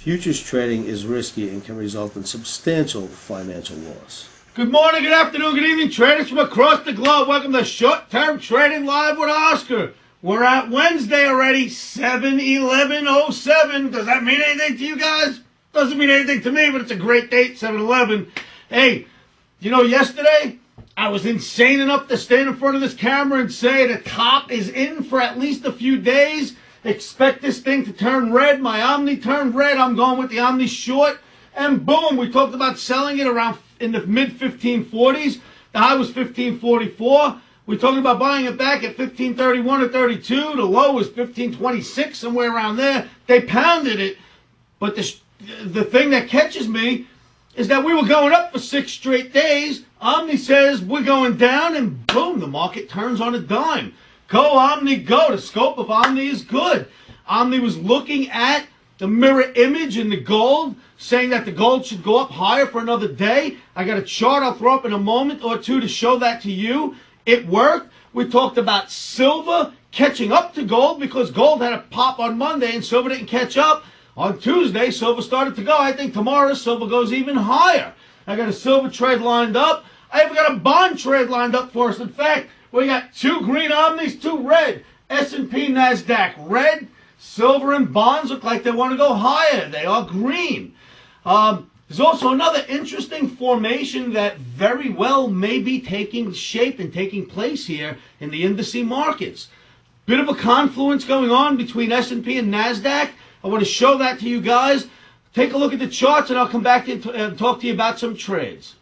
Futures trading is risky and can result in substantial financial loss. Good morning, good afternoon, good evening, traders from across the globe. Welcome to Short Term Trading Live with Oscar. We're at Wednesday already, 7/11/07. Does that mean anything to you guys? Doesn't mean anything to me, but it's a great date, 7/11. Hey, yesterday I was insane enough to stand in front of this camera and say the top is in for at least a few days. Expect this thing to turn red. My Omni turned red. I'm going with the Omni short. And boom, we talked about selling it around in the mid 1540s. The high was 1544. We're talking about buying it back at 1531 or 32. The low was 1526, somewhere around there. They pounded it. But the thing that catches me is that we were going up for 6 straight days. Omni says we're going down, and boom, the market turns on a dime. Go, Omni, go. The scope of Omni is good. Omni was looking at the mirror image in the gold, saying that the gold should go up higher for another day. I got a chart I'll throw up in a moment or two to show that to you. It worked. We talked about silver catching up to gold because gold had a pop on Monday and silver didn't catch up. On Tuesday, silver started to go. I think tomorrow silver goes even higher. I got a silver trade lined up. I even got a bond trade lined up for us. In fact, we got 2 green Omnis, 2 red. S&P, NASDAQ, red. Silver and bonds look like they want to go higher. They are green. There's also another interesting formation that very well may be taking shape and taking place here in the indice markets. Bit of a confluence going on between S&P and NASDAQ. I want to show that to you guys. Take a look at the charts and I'll come back and talk to you about some trades.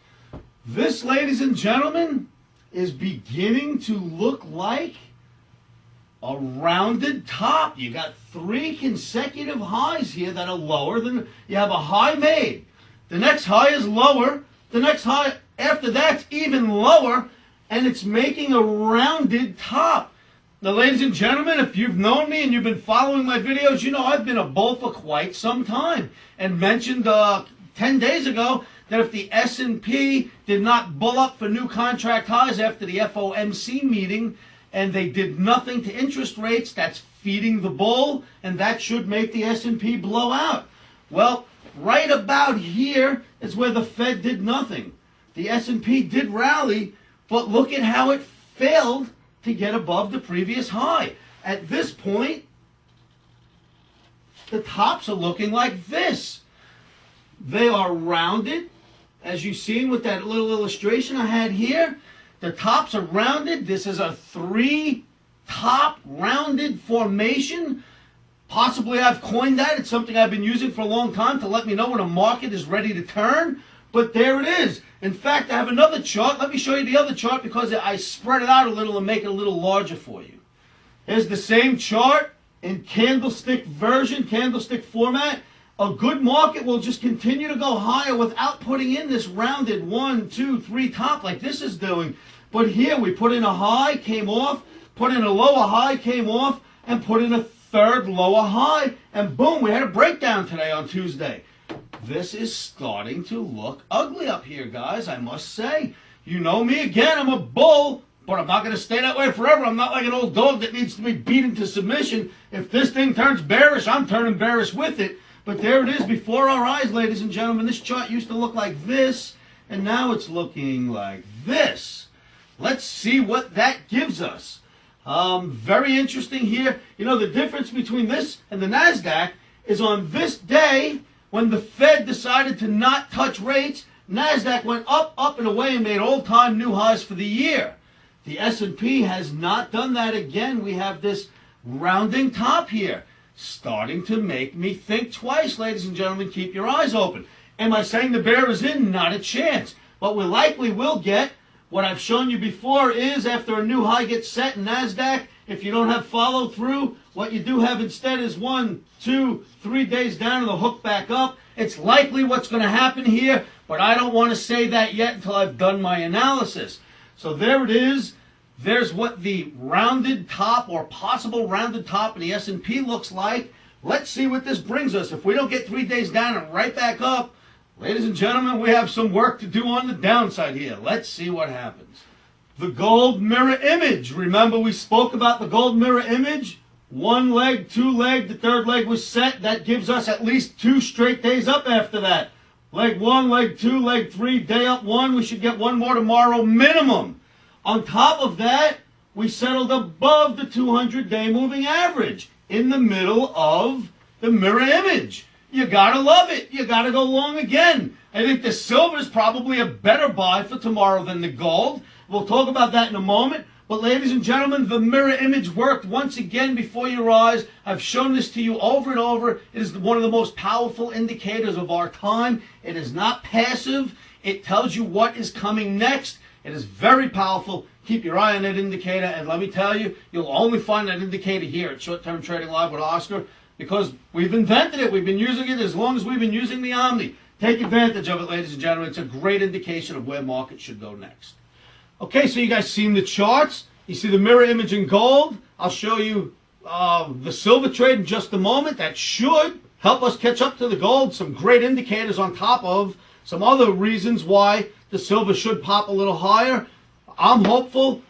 This, ladies and gentlemen, is beginning to look like a rounded top. You got 3 consecutive highs here that are lower than you have a high made. The next high is lower. The next high after that's even lower, and it's making a rounded top. Now, ladies and gentlemen, if you've known me and you've been following my videos, you know I've been a bull for quite some time and mentioned 10 days ago that if the S&P did not bull up for new contract highs after the FOMC meeting and they did nothing to interest rates, that's feeding the bull, and that should make the S&P blow out. Well, right about here is where the Fed did nothing. The S&P did rally, but look at how it failed to get above the previous high. At this point, the tops are looking like this. They are rounded, as you've seen with that little illustration I had here. The tops are rounded. This is a 3-top rounded formation. Possibly I've coined that. It's something I've been using for a long time to let me know when a market is ready to turn. But there it is. In fact, I have another chart. Let me show you the other chart because I spread it out a little and make it a little larger for you. Here's the same chart in candlestick version, candlestick format. A good market will just continue to go higher without putting in this rounded 1, 2, 3 top like this is doing. But here we put in a high, came off, put in a lower high, came off, and put in a third lower high. And boom, we had a breakdown today on Tuesday. This is starting to look ugly up here, guys, I must say. You know me again, I'm a bull, but I'm not going to stay that way forever. I'm not like an old dog that needs to be beaten to submission. If this thing turns bearish, I'm turning bearish with it. But there it is before our eyes, ladies and gentlemen. This chart used to look like this, and now it's looking like this. Let's see what that gives us. Very interesting here. You know, the difference between this and the NASDAQ is on this day, when the Fed decided to not touch rates, NASDAQ went up, up, and away and made all-time new highs for the year. The S&P has not done that again. We have this rounding top here, starting to make me think twice, ladies and gentlemen. Keep your eyes open. Am I saying the bear is in? Not a chance. But we likely will get what I've shown you before is after a new high gets set in NASDAQ, if you don't have follow through, what you do have instead is 1, 2, 3 days down and the hook back up. It's likely what's going to happen here, but I don't want to say that yet until I've done my analysis. So there it is. There's what the rounded top or possible rounded top in the S&P looks like. Let's see what this brings us. If we don't get 3 days down and right back up, ladies and gentlemen, we have some work to do on the downside here. Let's see what happens. The gold mirror image. Remember we spoke about the gold mirror image? One leg, two leg, the third leg was set. That gives us at least 2 straight days up after that. Leg 1, leg 2, leg 3, day up 1. We should get 1 more tomorrow minimum. On top of that, we settled above the 200-day moving average in the middle of the mirror image. You gotta love it. You gotta go long again. I think the silver is probably a better buy for tomorrow than the gold. We'll talk about that in a moment. But ladies and gentlemen, the mirror image worked once again before your eyes. I've shown this to you over and over. It is one of the most powerful indicators of our time. It is not passive. It tells you what is coming next. It is very powerful. Keep your eye on that indicator. And let me tell you, you'll only find that indicator here at Short Term Trading Live with Oscar because we've invented it. We've been using it as long as we've been using the Omni. Take advantage of it, ladies and gentlemen. It's a great indication of where markets should go next. Okay, so you guys seen the charts. You see the mirror image in gold. I'll show you the silver trade in just a moment. That should help us catch up to the gold. Some great indicators on top of some other reasons why the silver should pop a little higher. I'm hopeful.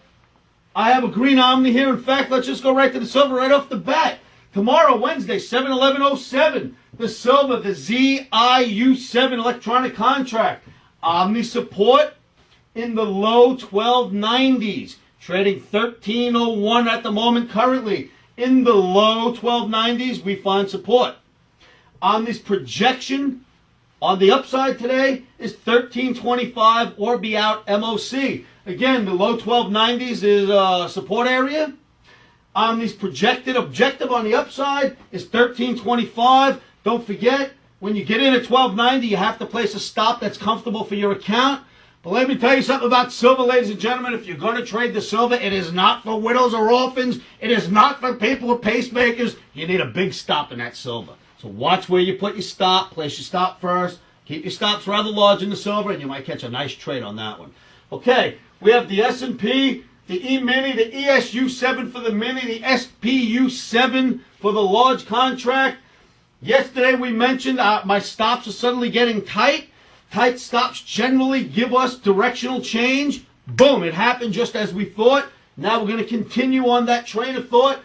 I have a green Omni here. In fact, let's just go right to the silver right off the bat. Tomorrow, Wednesday, 7/11/07, the silver, the ZIU7 electronic contract. Omni support in the low 1290s. Trading 1301 at the moment currently. In the low 1290s, we find support. Omni's projection on the upside today is 1325 or be out MOC. Again, the low 1290s is a support area. Omni's projected objective on the upside is 1325. Don't forget, when you get in at 1290, you have to place a stop that's comfortable for your account. But let me tell you something about silver, ladies and gentlemen. If you're going to trade the silver, it is not for widows or orphans. It is not for people with pacemakers. You need a big stop in that silver. So watch where you put your stop. Place your stop first. Keep your stops rather large in the silver, and you might catch a nice trade on that one. Okay, we have the S&P, the E-mini, the ESU7 for the mini, the SPU7 for the large contract. Yesterday we mentioned my stops are suddenly getting tight. Tight stops generally give us directional change. Boom, it happened just as we thought. Now we're going to continue on that train of thought.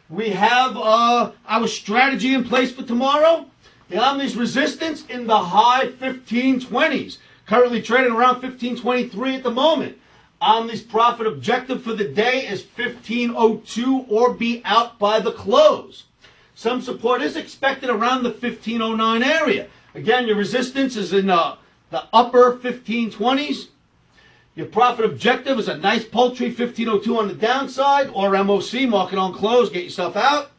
We have our strategy in place for tomorrow. The Omni's resistance in the high 1520s. Currently trading around 1523 at the moment. Omni's profit objective for the day is 1502 or be out by the close. Some support is expected around the 1509 area. Again, your resistance is in the upper 1520s. Your profit objective is a nice paltry 1502 on the downside or MOC, market on close, get yourself out.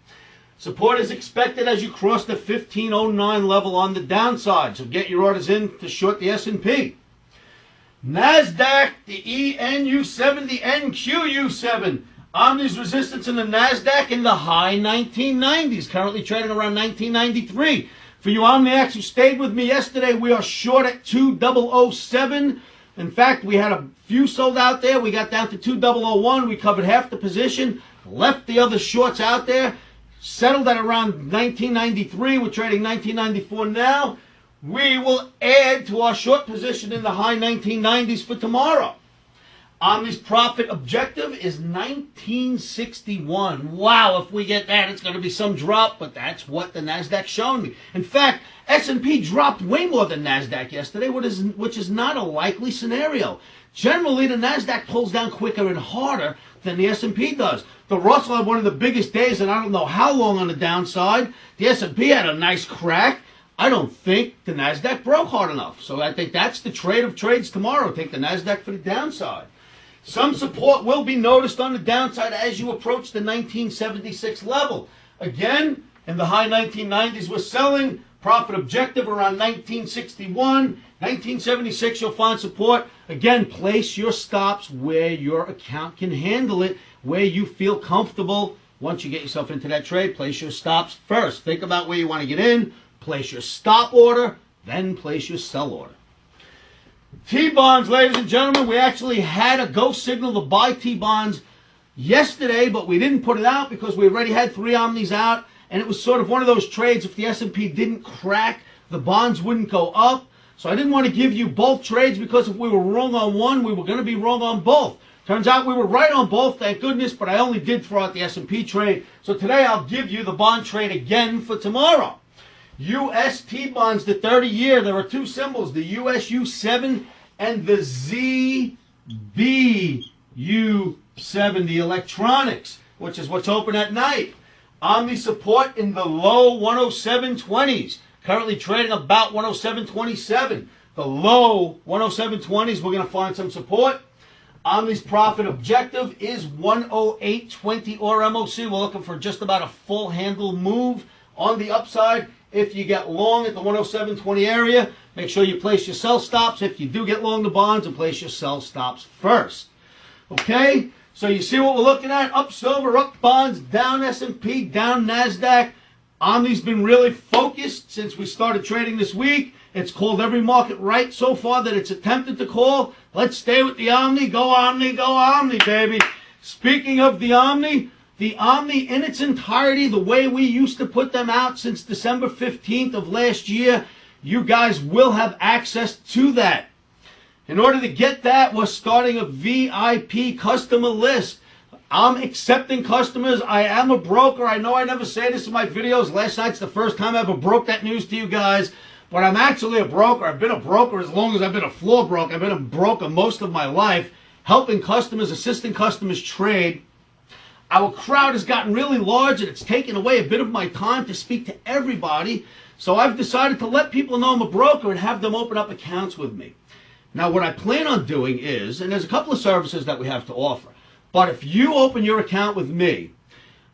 Support is expected as you cross the 1509 level on the downside. So get your orders in to short the S&P. NASDAQ, the ENU7, the NQU7. Omni's resistance in the NASDAQ in the high 1990s. Currently trading around 1993. For you Omniacs who stayed with me yesterday, we are short at 2007. In fact, we had a few sold out there. We got down to 2001. We covered half the position, left the other shorts out there, settled at around 1993. We're trading 1994 now. We will add to our short position in the high 1990s for tomorrow. Omni's profit objective is 1961. Wow, if we get that, it's going to be some drop, but that's what the NASDAQ showing me. In fact, S&P dropped way more than NASDAQ yesterday, which is not a likely scenario. Generally, the NASDAQ pulls down quicker and harder than the S&P does. The Russell had one of the biggest days, and I don't know how long on the downside. The S&P had a nice crack. I don't think the NASDAQ broke hard enough. So I think that's the trade of trades tomorrow. Take the NASDAQ for the downside. Some support will be noticed on the downside as you approach the 1976 level. Again, in the high 1990s, we're selling. Profit objective around 1961. 1976, you'll find support. Again, place your stops where your account can handle it, where you feel comfortable. Once you get yourself into that trade, place your stops first. Think about where you want to get in. Place your stop order, then place your sell order. T-bonds, ladies and gentlemen, we actually had a go signal to buy T-bonds yesterday, but we didn't put it out because we already had 3 Omnis out, and it was sort of one of those trades. If the S&P didn't crack, the bonds wouldn't go up. So I didn't want to give you both trades because if we were wrong on one, we were going to be wrong on both. Turns out we were right on both, thank goodness, but I only did throw out the S&P trade. So today I'll give you the bond trade again for tomorrow. UST bonds, the 30-year, there are two symbols, the USU7 and the ZBU7, the electronics, which is what's open at night. Omni support in the low 107.20s, currently trading about 107.27. The low 107.20s, we're going to find some support. Omni's profit objective is 108.20 or MOC. We're looking for just about a full handle move on the upside. If you get long at the 107.20 area, make sure you place your sell stops. If you do get long the bonds, and place your sell stops first. Okay? So you see what we're looking at? Up silver, up bonds, down S&P, down NASDAQ. Omni's been really focused since we started trading this week. It's called every market right so far that it's attempted to call. Let's stay with the Omni. Go Omni, go Omni, baby. Speaking of the Omni in its entirety, the way we used to put them out since December 15th of last year, you guys will have access to that. In order to get that, we're starting a VIP customer list. I'm accepting customers. I am a broker. I know I never say this in my videos. Last night's the first time I ever broke that news to you guys. But I'm actually a broker. I've been a broker as long as I've been a floor broker. I've been a broker most of my life, helping customers, assisting customers trade. Our crowd has gotten really large, and it's taken away a bit of my time to speak to everybody. So I've decided to let people know I'm a broker and have them open up accounts with me. Now, what I plan on doing is, and there's a couple of services that we have to offer, but if you open your account with me,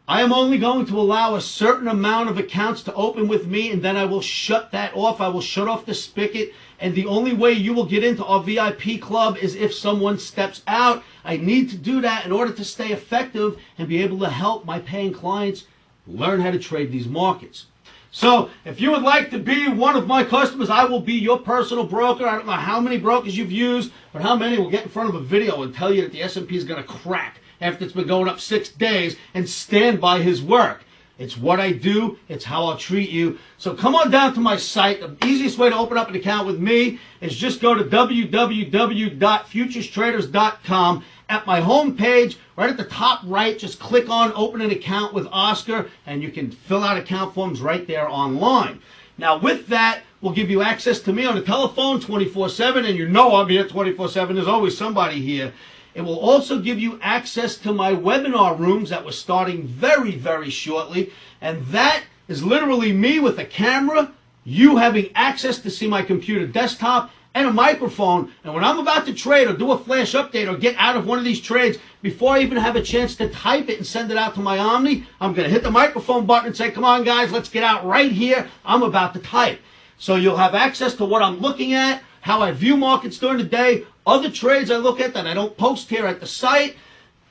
I am only going to allow a certain amount of accounts to open with me, and then I will shut that off. I will shut off the spigot, and the only way you will get into our VIP club is if someone steps out. I need to do that in order to stay effective and be able to help my paying clients learn how to trade these markets. So if you would like to be one of my customers, I will be your personal broker. I don't know how many brokers you've used, but how many will get in front of a video and tell you that the S&P is going to crack after it's been going up 6 days and stand by his work. It's what I do. It's how I'll treat you. So come on down to my site. The easiest way to open up an account with me is just go to www.futurestraders.com. At my home page, right at the top right, just click on Open an Account with Oscar, and you can fill out account forms right there online. Now, with that, we'll give you access to me on the telephone 24/7, and you know I'm here 24/7. There's always somebody here. It will also give you access to my webinar rooms that we're starting very, very shortly, and that is literally me with a camera, you having access to see my computer desktop, and a microphone, and when I'm about to trade or do a flash update or get out of one of these trades, before I even have a chance to type it and send it out to my Omni, I'm going to hit the microphone button and say, come on guys, let's get out right here. I'm about to type. So you'll have access to what I'm looking at, how I view markets during the day, other trades I look at that I don't post here at the site,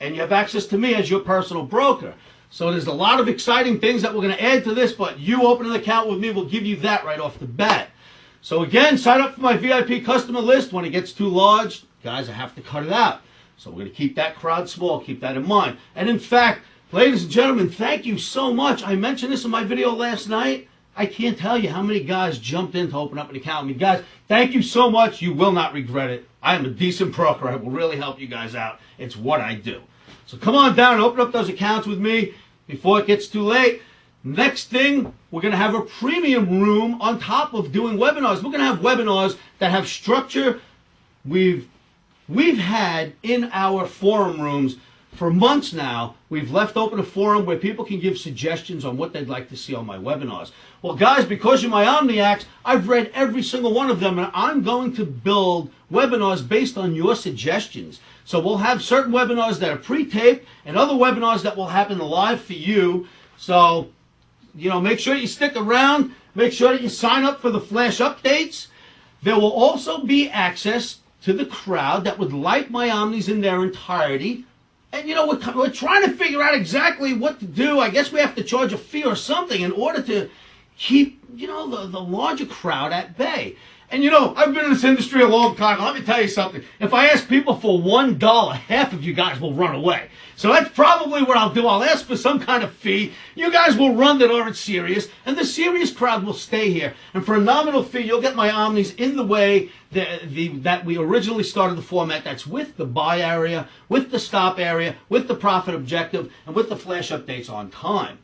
and you have access to me as your personal broker. So there's a lot of exciting things that we're going to add to this, but you open an account with me will give you that right off the bat. So again, sign up for my VIP customer list. When it gets too large, guys, I have to cut it out. So we're going to keep that crowd small, keep that in mind. And in fact, ladies and gentlemen, thank you so much. I mentioned this in my video last night. I can't tell you how many guys jumped in to open up an account. I mean, guys, thank you so much. You will not regret it. I am a decent broker. I will really help you guys out. It's what I do. So come on down and open up those accounts with me before it gets too late. Next thing, we're going to have a premium room on top of doing webinars. We're going to have webinars that have structure. We've had in our forum rooms for months now. We've left open a forum where people can give suggestions on what they'd like to see on my webinars. Well, guys, because you're my Omniacs, I've read every single one of them, and I'm going to build webinars based on your suggestions. So we'll have certain webinars that are pre-taped and other webinars that will happen live for you. So, you know, make sure you stick around. Make sure that you sign up for the flash updates. There will also be access to the crowd that would like my Omnis in their entirety. And, you know, we're trying to figure out exactly what to do. I guess we have to charge a fee or something in order to keep, you know, the larger crowd at bay. And, you know, I've been in this industry a long time. Let me tell you something. If I ask people for $1, half of you guys will run away. So that's probably what I'll do. I'll ask for some kind of fee. You guys will run that aren't serious, and the serious crowd will stay here. And for a nominal fee, you'll get my Omnis in the way that we originally started the format that's with the buy area, with the stop area, with the profit objective, and with the flash updates on time.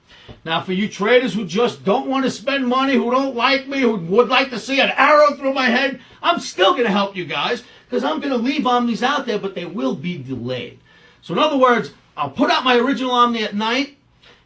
Now, for you traders who just don't want to spend money, who don't like me, who would like to see an arrow through my head, I'm still going to help you guys because I'm going to leave Omnis out there, but they will be delayed. So in other words, I'll put out my original Omni at night,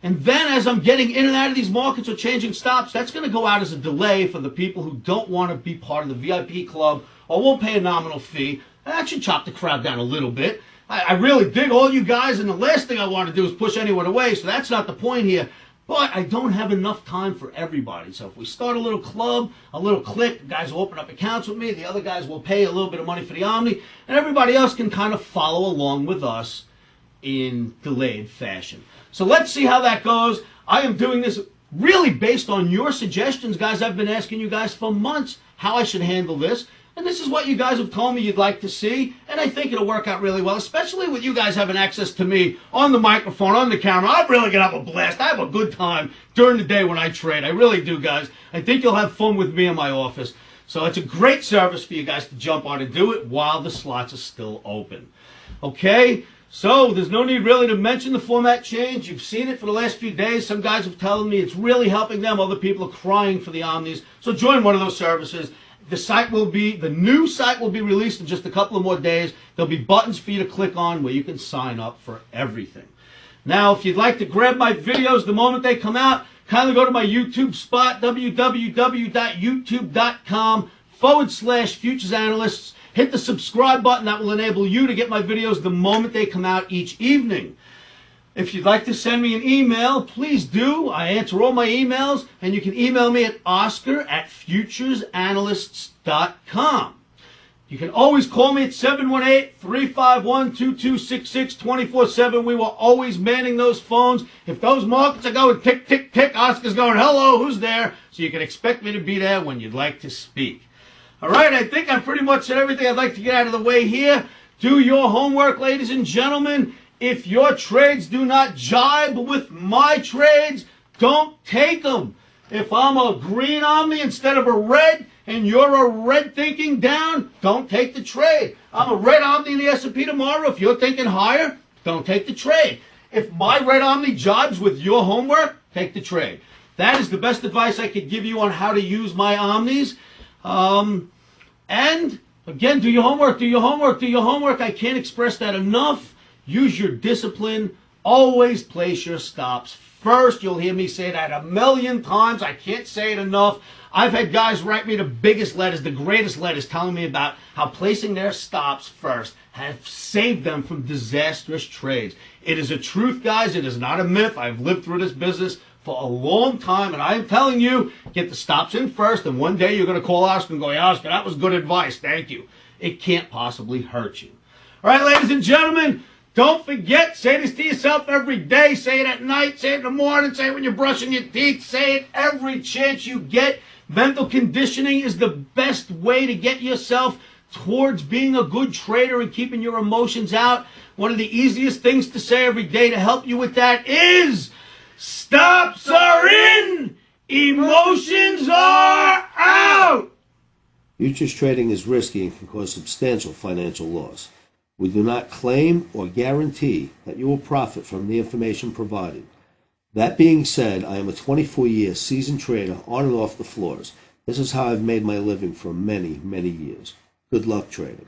and then as I'm getting in and out of these markets or changing stops, that's going to go out as a delay for the people who don't want to be part of the VIP club or won't pay a nominal fee. That should chop the crowd down a little bit. I really dig all you guys, and the last thing I want to do is push anyone away, so that's not the point here. But I don't have enough time for everybody. So if we start a little club, a little clique, the guys will open up accounts with me, the other guys will pay a little bit of money for the Omni, and everybody else can kind of follow along with us in delayed fashion. So let's see how that goes. I am doing this really based on your suggestions, guys. I've been asking you guys for months how I should handle this. And this is what you guys have told me you'd like to see. And I think it'll work out really well, especially with you guys having access to me on the microphone, on the camera. I'm really going to have a blast. I have a good time during the day when I trade. I really do, guys. I think you'll have fun with me in my office. So it's a great service for you guys to jump on and do it while the slots are still open. Okay? So there's no need really to mention the format change. You've seen it for the last few days. Some guys have told me it's really helping them. Other people are crying for the Omnis. So join one of those services. The new site will be released in just a couple of more days. There'll be buttons for you to click on where you can sign up for everything. Now, if you'd like to grab my videos the moment they come out, kindly go to my YouTube spot, www.youtube.com/Futures Analysts. Hit the subscribe button. That will enable you to get my videos the moment they come out each evening. If you'd like to send me an email, please do. I answer all my emails, and you can email me at oscar@futuresanalysts.com. You can always call me at 718-351-2266 24/7. We were always manning those phones. If those markets are going tick, tick, tick, Oscar's going, hello, who's there? So you can expect me to be there when you'd like to speak. All right, I think I pretty much said everything I'd like to get out of the way here. Do your homework, ladies and gentlemen. If your trades do not jibe with my trades, don't take them. If I'm a green Omni instead of a red, and you're a red thinking down, don't take the trade. I'm a red Omni in the S&P tomorrow. If you're thinking higher, don't take the trade. If my red Omni jibes with your homework, take the trade. That is the best advice I could give you on how to use my Omnis. And, again, do your homework, do your homework, do your homework. I can't express that enough. Use your discipline. Always place your stops first. You'll hear me say that a million times. I can't say it enough. I've had guys write me the biggest letters, the greatest letters, telling me about how placing their stops first have saved them from disastrous trades. It is a truth, guys. It is not a myth. I've lived through this business for a long time, and I'm telling you, get the stops in first, and one day you're going to call Oscar and go, hey, Oscar, that was good advice. Thank you. It can't possibly hurt you. All right, ladies and gentlemen, don't forget, say this to yourself every day. Say it at night, say it in the morning, say it when you're brushing your teeth, say it every chance you get. Mental conditioning is the best way to get yourself towards being a good trader and keeping your emotions out. One of the easiest things to say every day to help you with that is, stops are in, emotions are out. Futures trading is risky and can cause substantial financial loss. We do not claim or guarantee that you will profit from the information provided. That being said, I am a 24-year seasoned trader on and off the floors. This is how I've made my living for many, many years. Good luck trading.